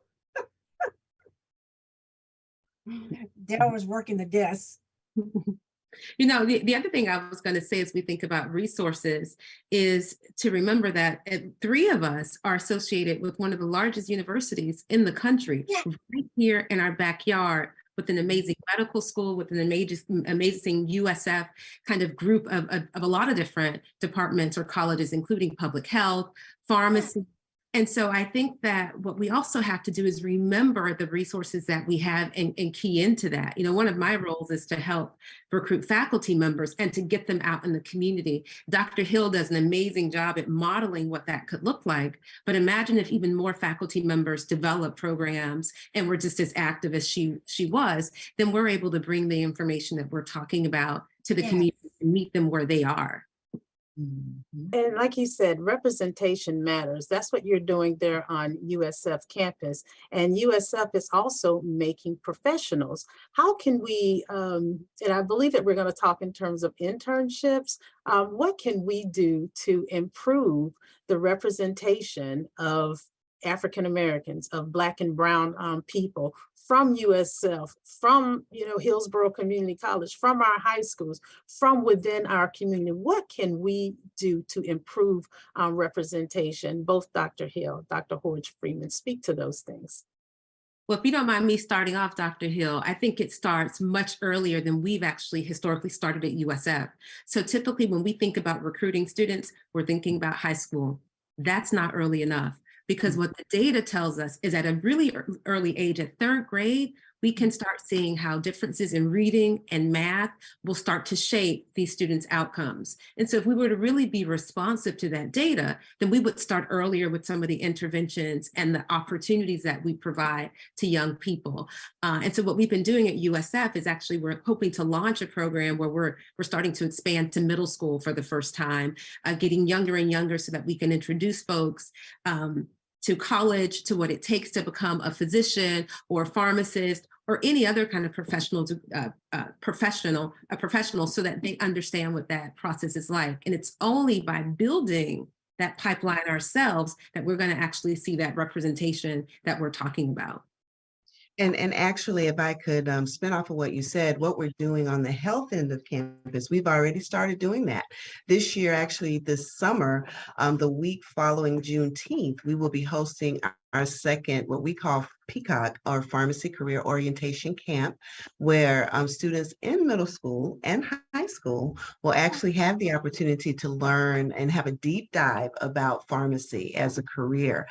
S1: Daryl was working the desk.
S5: The other thing I was going to say as we think about resources is to remember that three of us are associated with one of the largest universities in the country, right here in our backyard, with an amazing medical school, with an amazing USF kind of group of a lot of different departments or colleges, including public health, pharmacy. And so I think that what we also have to do is remember the resources that we have and key into that. One of my roles is to help recruit faculty members and to get them out in the community. Dr. Hill does an amazing job at modeling what that could look like. But imagine if even more faculty members develop programs and were just as active as she was, then we're able to bring the information that we're talking about to the community and meet them where they are.
S4: And like you said, representation matters. That's what you're doing there on USF campus. And USF is also making professionals. How can we, and I believe that we're going to talk in terms of internships, what can we do to improve the representation of African Americans, of Black and Brown people from USF, from Hillsborough Community College, from our high schools, from within our community? What can we do to improve representation? Both Dr. Hill, Dr. Horge Freeman, speak to those things.
S5: Well, if you don't mind me starting off, Dr. Hill, I think it starts much earlier than we've actually historically started at USF. So typically when we think about recruiting students, we're thinking about high school. That's not early enough. Because what the data tells us is at a really early age, at third grade, we can start seeing how differences in reading and math will start to shape these students' outcomes. And so if we were to really be responsive to that data, then we would start earlier with some of the interventions and the opportunities that we provide to young people. And so what we've been doing at USF is actually we're hoping to launch a program where we're starting to expand to middle school for the first time, getting younger and younger so that we can introduce folks to college, to what it takes to become a physician or a pharmacist or any other kind of professional so that they understand what that process is like. And it's only by building that pipeline ourselves that we're going to actually see that representation that we're talking about.
S6: And actually, if I could spin off of what you said, what we're doing on the health end of campus, we've already started doing that. This year, actually, this summer, the week following Juneteenth, we will be hosting our second, what we call Peacock, or Pharmacy Career Orientation Camp, where students in middle school and high school will actually have the opportunity to learn and have a deep dive about pharmacy as a career.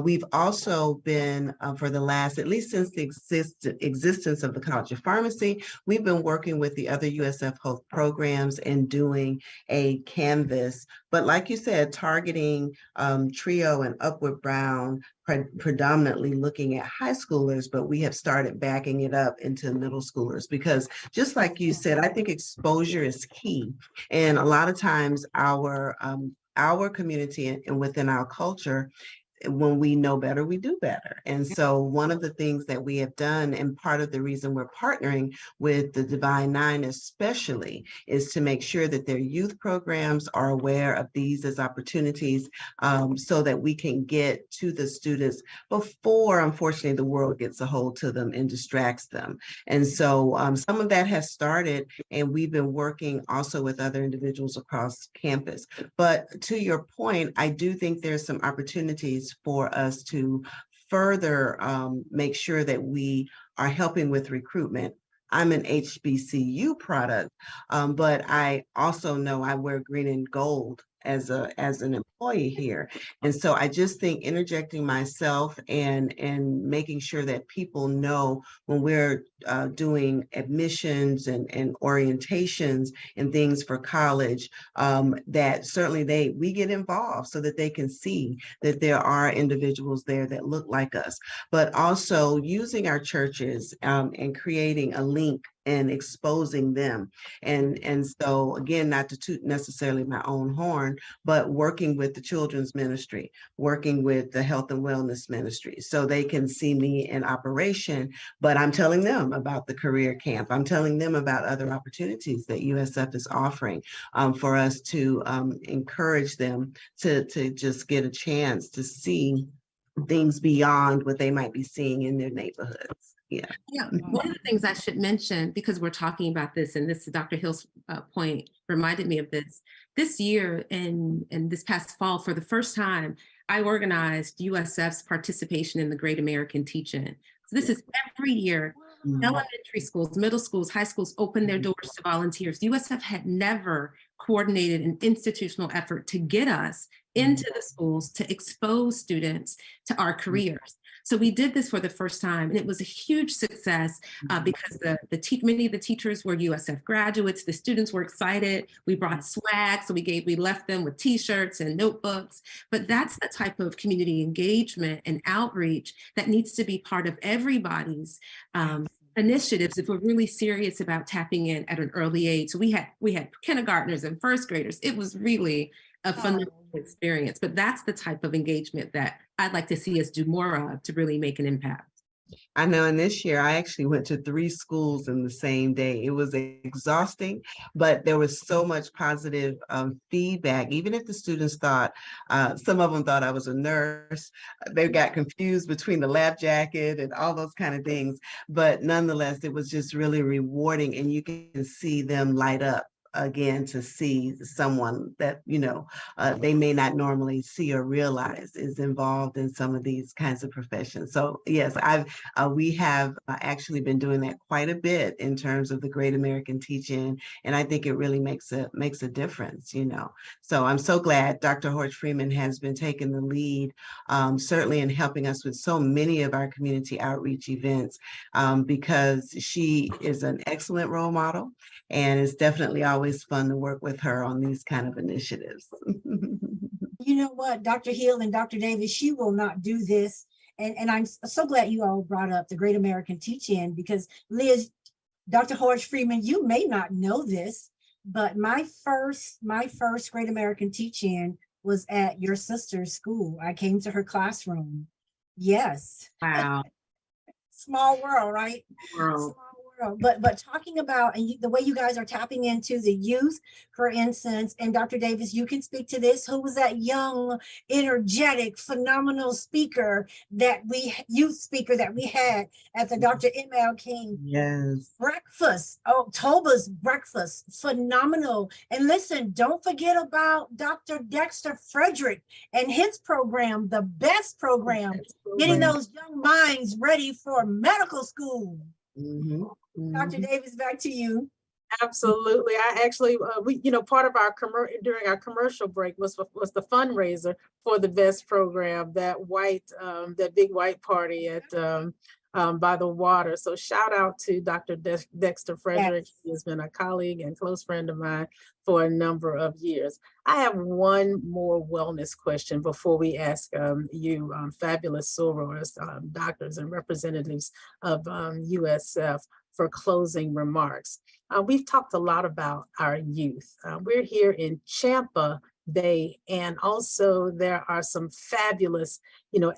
S6: We've also been, for the last, at least since the existence of the College of Pharmacy, we've been working with the other USF Health programs and doing a Canvas But like you said, targeting Trio and Upward Bound, predominantly looking at high schoolers, but we have started backing it up into middle schoolers because just like you said, I think exposure is key. And a lot of times our community and within our culture, when we know better, we do better. And so one of the things that we have done, and part of the reason we're partnering with the Divine Nine especially, is to make sure that their youth programs are aware of these as opportunities, so that we can get to the students before, unfortunately, the world gets a hold to them and distracts them. And so some of that has started, and we've been working also with other individuals across campus. But to your point, I do think there's some opportunities for us to further make sure that we are helping with recruitment. I'm an HBCU product, but I also know I wear green and gold as an employee here. And so I just think interjecting myself and making sure that people know when we're doing admissions and orientations and things for college, that certainly we get involved so that they can see that there are individuals there that look like us, but also using our churches and creating a link and exposing them. And so again, not to toot necessarily my own horn, but working with the children's ministry, working with the health and wellness ministry, so they can see me in operation, but I'm telling them about the career camp. I'm telling them about other opportunities that USF is offering for us to encourage them to just get a chance to see things beyond what they might be seeing in their neighborhoods. Yeah.
S5: One of the things I should mention, because we're talking about this, and this Dr. Hill's point reminded me of this year and this past fall, for the first time, I organized USF's participation in the Great American Teach-In. So this is every year, elementary schools, middle schools, high schools open their doors to volunteers. USF had never coordinated an institutional effort to get us into the schools to expose students to our careers. So we did this for the first time, and it was a huge success because many of the teachers were USF graduates. The students were excited. We brought swag, so we left them with T-shirts and notebooks. But that's the type of community engagement and outreach that needs to be part of everybody's initiatives if we're really serious about tapping in at an early age. So we had kindergartners and first graders. It was really a phenomenal experience, but that's the type of engagement that I'd like to see us do more of to really make an impact.
S6: I know, and this year I actually went to 3 schools in the same day. It was exhausting, but there was so much positive feedback. Even if the students thought, some of them thought I was a nurse, they got confused between the lab jacket and all those kind of things. But nonetheless, it was just really rewarding, and you can see them light up again to see someone that they may not normally see or realize is involved in some of these kinds of professions. So yes, we have actually been doing that quite a bit in terms of the Great American Teach-In, and I think it really makes a difference. So I'm so glad Dr. Horch Freeman has been taking the lead, certainly in helping us with so many of our community outreach events, because she is an excellent role model, and it's definitely always fun to work with her on these kind of initiatives.
S1: You know what, Dr. Hill and Dr. Davis, she will not do this. And I'm so glad you all brought up the Great American Teach-In, because Liz, Dr. Horch Freeman, you may not know this, but my first Great American Teach-In was at your sister's school. I came to her classroom. Yes.
S5: Wow.
S1: Small world, right? Small world. But talking about the way you guys are tapping into the youth, for instance, and Dr. Davis, you can speak to this. Who was that young, energetic, phenomenal youth speaker that we had at the Dr. M.L. King breakfast, October's breakfast, phenomenal. And listen, don't forget about Dr. Dexter Frederick and his program, the best program, getting those young minds ready for medical school. Dr. Davis, back to you.
S4: Absolutely. I actually, part of our during our commercial break was the fundraiser for the VEST program, that big white party at by the water. So shout out to Dr. Dexter Frederick.
S1: Yes.
S4: He has been a colleague and close friend of mine for a number of years. I have one more wellness question before we ask you, fabulous sorors, doctors and representatives of USF for closing remarks. We've talked a lot about our youth. We're here in Tampa Bay, and also there are some fabulous,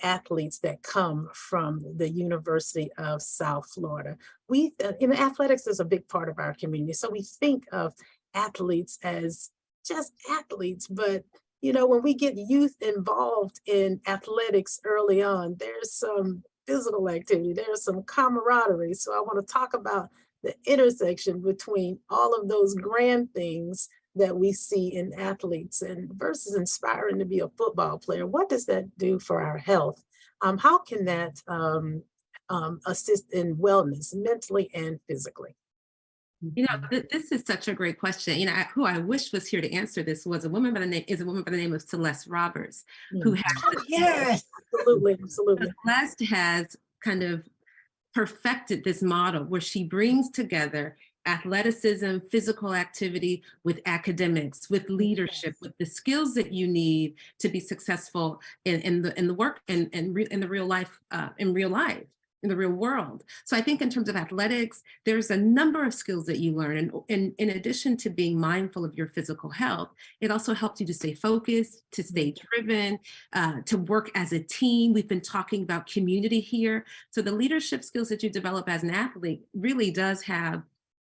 S4: athletes that come from the University of South Florida. Athletics is a big part of our community, so we think of athletes as just athletes, but when we get youth involved in athletics early on, there's some physical activity, there's some camaraderie. So I want to talk about the intersection between all of those grand things that we see in athletes and versus inspiring to be a football player. What does that do for our health? How can that assist in wellness, mentally and physically?
S5: This is such a great question. Who I wish was here to answer this was a woman by the name of Celeste Roberts, who has
S1: Yes,
S4: absolutely.
S5: Celeste has kind of perfected this model where she brings together athleticism, physical activity with academics, with leadership, with the skills that you need to be successful in the work and in the real life, in the real world. So I think in terms of athletics, there's a number of skills that you learn. And in addition to being mindful of your physical health, it also helps you to stay focused, to stay driven, to work as a team. We've been talking about community here. So the leadership skills that you develop as an athlete really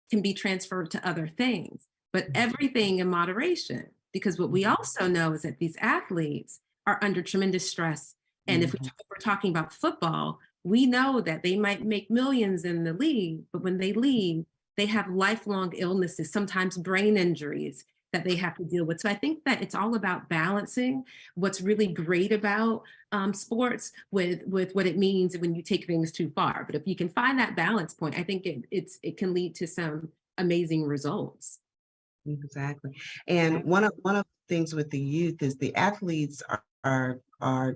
S5: can be transferred to other things, but everything in moderation, because what we also know is that these athletes are under tremendous stress. And if we're talking about football, we know that they might make millions in the league, but when they leave, they have lifelong illnesses, sometimes brain injuries that they have to deal with. So I think that it's all about balancing what's really great about sports with what it means when you take things too far. But if you can find that balance point, I think it can lead to some amazing results.
S6: Exactly. And one of the things with the youth is the athletes are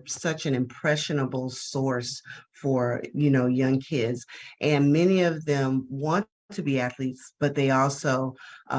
S6: such an impressionable source for young kids, and many of them want to be athletes, but they also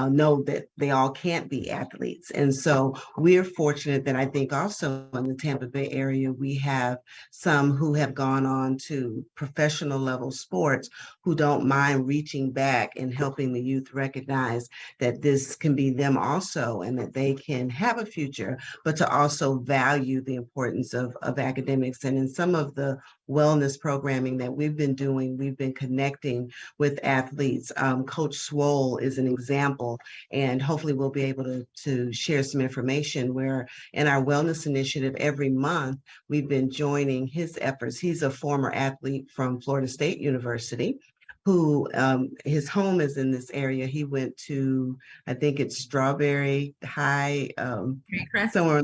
S6: know that they all can't be athletes. And so we're fortunate that I think also in the Tampa Bay area, we have some who have gone on to professional level sports who don't mind reaching back and helping the youth recognize that this can be them also, and that they can have a future, but to also value the importance of academics. And in some of the wellness programming that we've been doing, we've been connecting with athletes. Coach Swoll is an example, and hopefully we'll be able to share some information where in our wellness initiative every month, we've been joining his efforts. He's a former athlete from Florida State University who his home is in this area. He went to, I think it's Strawberry High, somewhere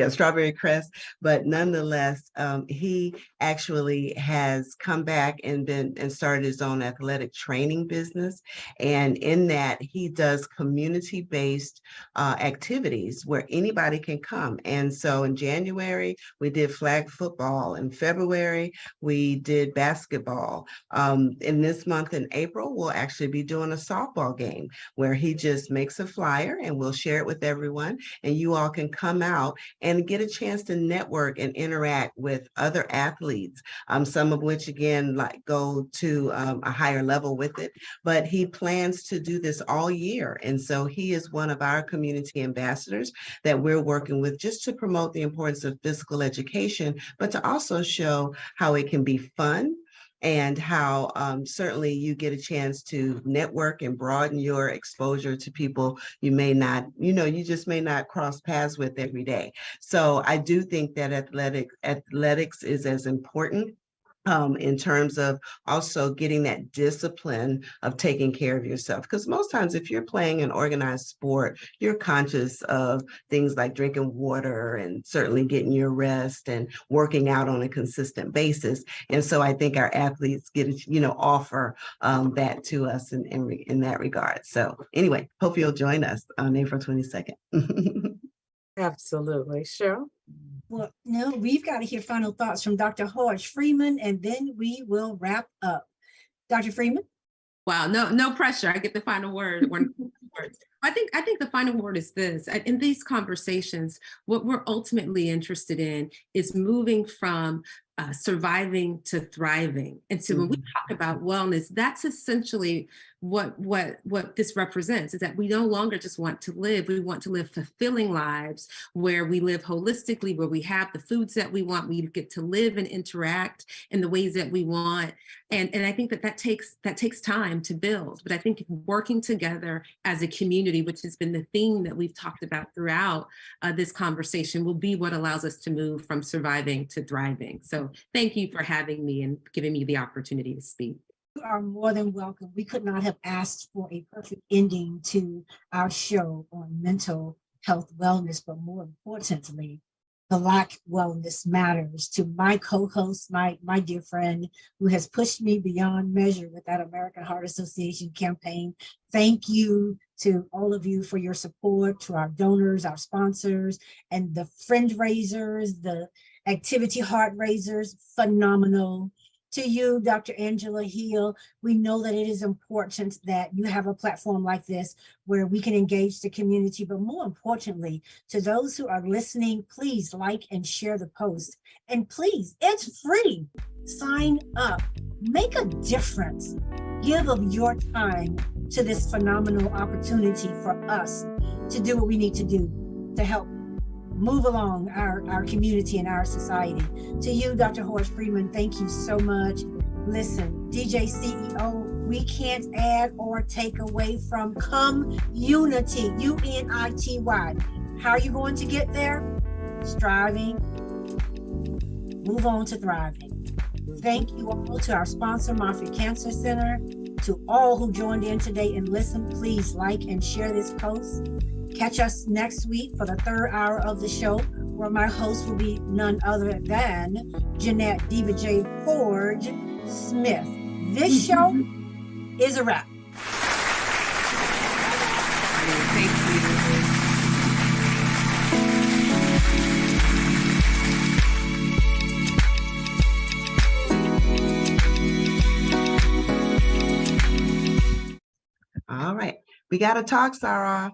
S6: Strawberry Crest, but nonetheless, he actually has come back and started his own athletic training business. And in that, he does community-based activities where anybody can come. And so in January, we did flag football. In February, we did basketball. In this month in April, we'll actually be doing a softball game where he just makes a flyer and we'll share it with everyone, and you all can come out and get a chance to network and interact with other athletes, some of which again go to a higher level with it. But he plans to do this all year, and so he is one of our community ambassadors that we're working with just to promote the importance of physical education, but to also show how it can be fun, and how certainly you get a chance to network and broaden your exposure to people you may not, you just may not cross paths with every day. So I do think that athletics is as important in terms of also getting that discipline of taking care of yourself. Because most times if you're playing an organized sport, you're conscious of things like drinking water and certainly getting your rest and working out on a consistent basis. And so I think our athletes offer that to us in that regard. So anyway, hope you'll join us on April 22nd.
S4: Absolutely. Sure.
S1: Well, no, we've got to hear final thoughts from Dr. Horace Freeman, and then we will wrap up. Dr. Freeman?
S5: Wow, no pressure. I get the final word. Words. I think the final word is this. In these conversations, what we're ultimately interested in is moving from surviving to thriving. And so when we talk about wellness, that's essentially what this represents, is that we no longer just want to live, we want to live fulfilling lives where we live holistically, where we have the foods that we want, we get to live and interact in the ways that we want. And I think that takes time to build. But I think working together as a community, which has been the theme that we've talked about throughout this conversation, will be what allows us to move from surviving to thriving. So thank you for having me and giving me the opportunity to speak.
S1: You are more than welcome. We could not have asked for a perfect ending to our show on mental health wellness, but more importantly, Black Wellness Matters. To my co-host, my dear friend who has pushed me beyond measure with that American Heart Association campaign. Thank you to all of you for your support, to our donors, our sponsors, and the friend raisers, the activity heart raisers, phenomenal. To you, Dr. Angela Hill, we know that it is important that you have a platform like this where we can engage the community, but more importantly, to those who are listening, please like and share the post. And please, it's free. Sign up, make a difference. Give of your time to this phenomenal opportunity for us to do what we need to do to help move along our community and our society. To you, Dr. Horace Freeman, thank you so much. Listen, DJ CEO, we can't add or take away from community, UNITY. How are you going to get there? Striving, move on to thriving. Thank you all to our sponsor, Moffitt Cancer Center. To all who joined in today and listened, please like and share this post. Catch us next week for the third hour of the show, where my host will be none other than Jeanette Diva J. Forge Smith. This show is a wrap.
S5: Thank you.
S6: All right. We got to talk, Sarah.